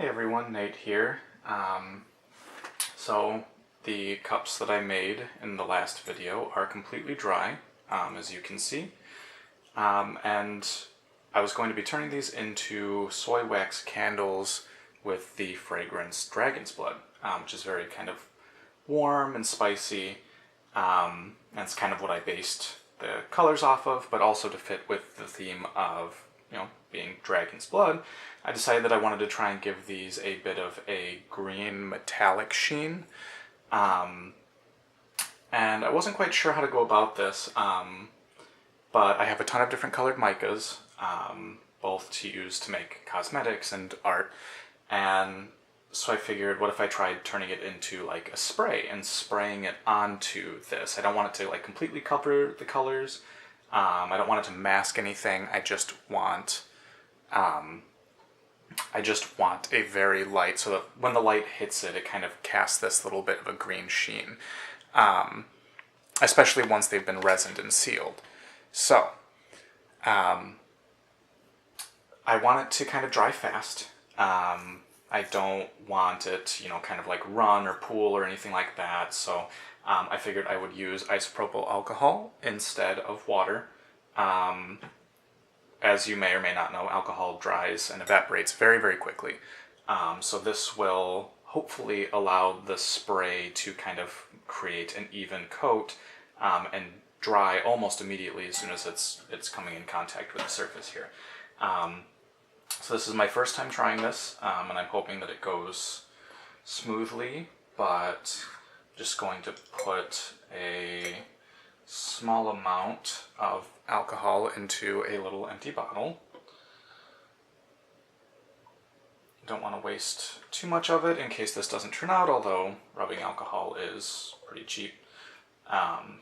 Hey everyone, Nate here. So the cups that I made in the last video are completely dry, as you can see. And I was going to be turning these into soy wax candles with the fragrance Dragon's Blood, which is very kind of warm and spicy. And it's kind of what I based the colors off of, but also to fit with the theme of, being Dragon's Blood, I decided that I wanted to try and give these a bit of a green metallic sheen. And I wasn't quite sure how to go about this, but I have a ton of different colored micas, both to use to make cosmetics and art, and so I figured, what if I tried turning it into like a spray and spraying it onto this? I don't want it to like completely cover the colors. I don't want it to mask anything. I just want a very light, so that when the light hits it, it kind of casts this little bit of a green sheen, especially once they've been resined and sealed. So I want it to kind of dry fast. I don't want it, kind of like run or pool or anything like that. So I figured I would use isopropyl alcohol instead of water. As you may or may not know, alcohol dries and evaporates very, very quickly. So this will hopefully allow the spray to kind of create an even coat and dry almost immediately as soon as it's coming in contact with the surface here. So this is my first time trying this, and I'm hoping that it goes smoothly, but I'm just going to put a small amount of alcohol into a little empty bottle. Don't want to waste too much of it in case this doesn't turn out, although rubbing alcohol is pretty cheap. I'm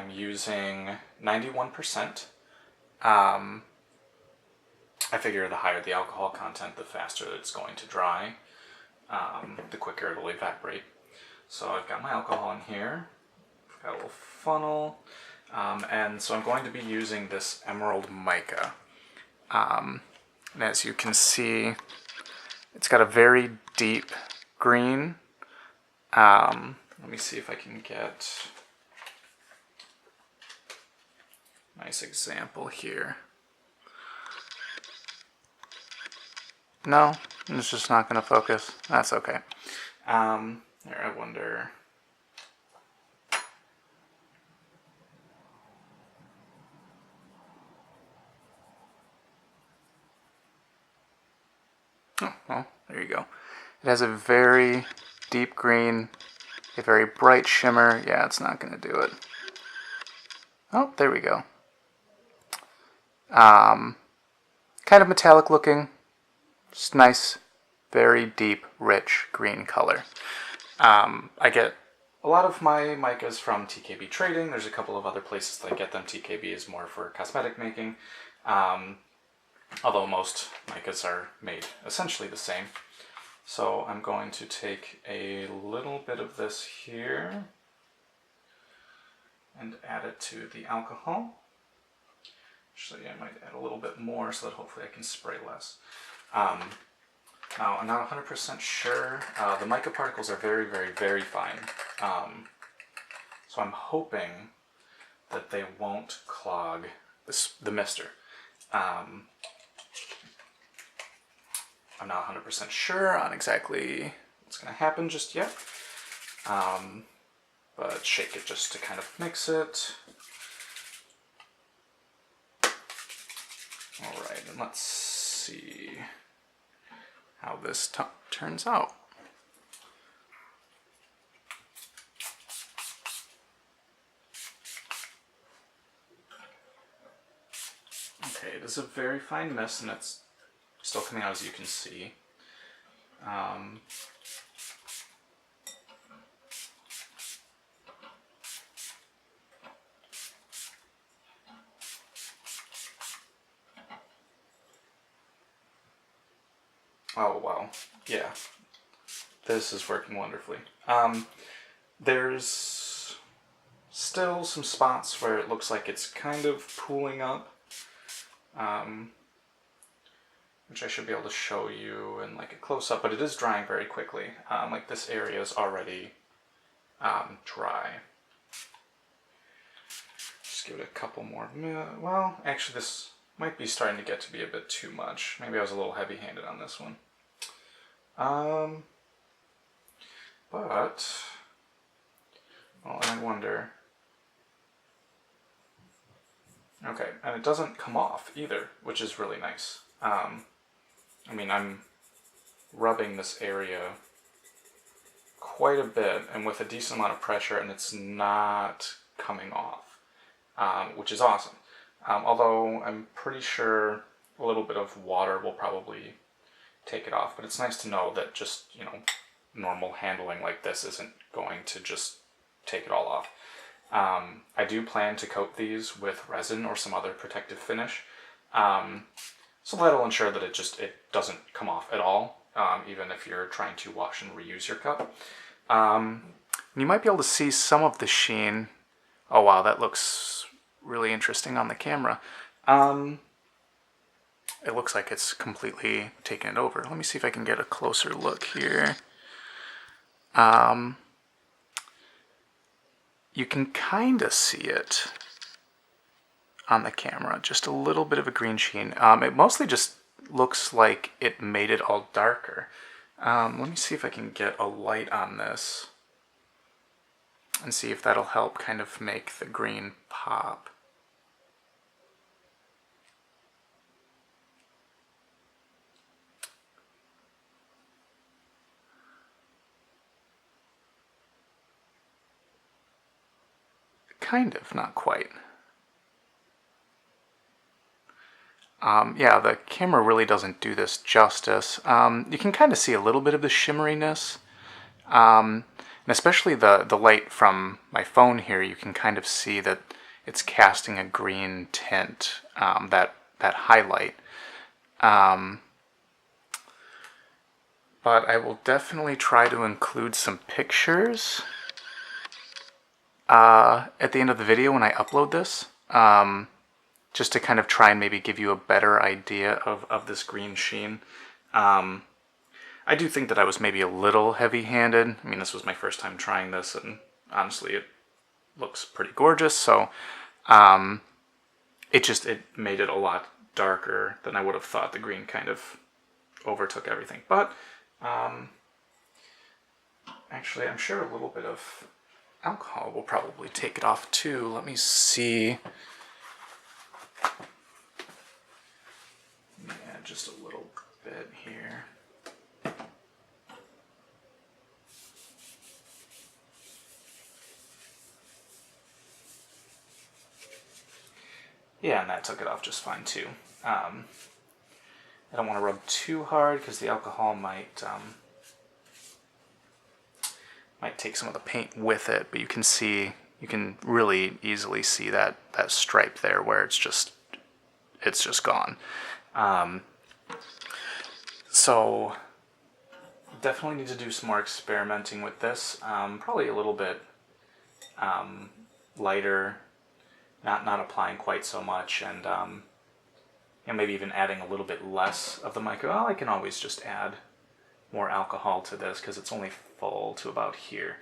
using 91%. I figure the higher the alcohol content, the faster it's going to dry, the quicker it'll evaporate. So I've got my alcohol in here, I've got a little funnel, and so I'm going to be using this emerald mica. And as you can see, it's got a very deep green. Let me see if I can get a nice example here. No, it's just not going to focus. That's okay. Here, I wonder. Oh, well, there you go. It has a very deep green, a very bright shimmer. Yeah, it's not going to do it. Oh, there we go. Kind of metallic looking. Just nice, very deep, rich green color. I get a lot of my micas from TKB Trading. There's a couple of other places that I get them. TKB is more for cosmetic making, although most micas are made essentially the same. So I'm going to take a little bit of this here and add it to the alcohol. Actually, I might add a little bit more so that hopefully I can spray less. Now, I'm not 100% sure. The mica particles are very, very, very fine. So I'm hoping that they won't clog the mister. I'm not 100% sure on exactly what's going to happen just yet. But shake it just to kind of mix it. Alright, and let's see how this turns out. Okay, it is a very fine mist, and it's still coming out, as you can see. Oh, wow. Yeah. This is working wonderfully. There's still some spots where it looks like it's kind of pooling up. which I should be able to show you in like a close-up, but it is drying very quickly. Like this area is already dry. Just give it a couple more minutes. Well, actually this might be starting to get to be a bit too much. Maybe I was a little heavy-handed on this one. But, well, I wonder. Okay, and it doesn't come off either, which is really nice. I mean, I'm rubbing this area quite a bit and with a decent amount of pressure, and it's not coming off, which is awesome. Although I'm pretty sure a little bit of water will probably take it off, but it's nice to know that just, you know, normal handling like this isn't going to just take it all off. I do plan to coat these with resin or some other protective finish, so that'll ensure that it doesn't come off at all, even if you're trying to wash and reuse your cup. You might be able to see some of the sheen. Oh wow, that looks really interesting on the camera. It looks like it's completely taken it over. Let me see if I can get a closer look here. You can kind of see it on the camera, just a little bit of a green sheen. It mostly just looks like it made it all darker. Let me see if I can get a light on this and see if that'll help kind of make the green pop. Kind of, not quite. Yeah, the camera really doesn't do this justice. You can kind of see a little bit of the shimmeriness. And especially the light from my phone here, you can kind of see that it's casting a green tint, that highlight. But I will definitely try to include some pictures at the end of the video when I upload this, just to kind of try and maybe give you a better idea of this green sheen. I do think that I was maybe a little heavy-handed. I mean, this was my first time trying this, and honestly, it looks pretty gorgeous, so it made it a lot darker than I would have thought. The green kind of overtook everything. But, actually, I'm sure a little bit of alcohol will probably take it off too. Let me see. Yeah, just a little bit here. Yeah, and that took it off just fine too. I don't want to rub too hard because the alcohol might take some of the paint with it, but you can really easily see that stripe there where it's just gone. So definitely need to do some more experimenting with this. Probably a little bit lighter, not applying quite so much, and maybe even adding a little bit less of the mica. Well, I can always just add more alcohol to this because it's only full to about here.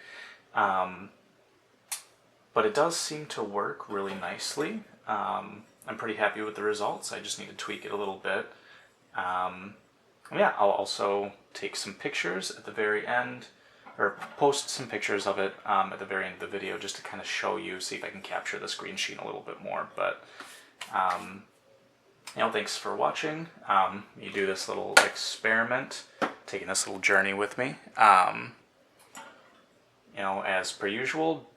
But it does seem to work really nicely. I'm pretty happy with the results. I just need to tweak it a little bit. Yeah, I'll also take some pictures at the very end, or post some pictures of it at the very end of the video just to kind of show you, see if I can capture this green sheen a little bit more. But thanks for watching. You do this little experiment, taking this little journey with me. As per usual,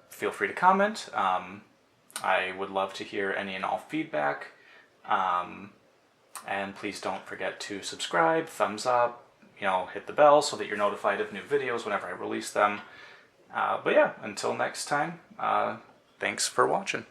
feel free to comment. I would love to hear any and all feedback. And please don't forget to subscribe, thumbs up, hit the bell so that you're notified of new videos whenever I release them. But yeah, until next time, thanks for watching.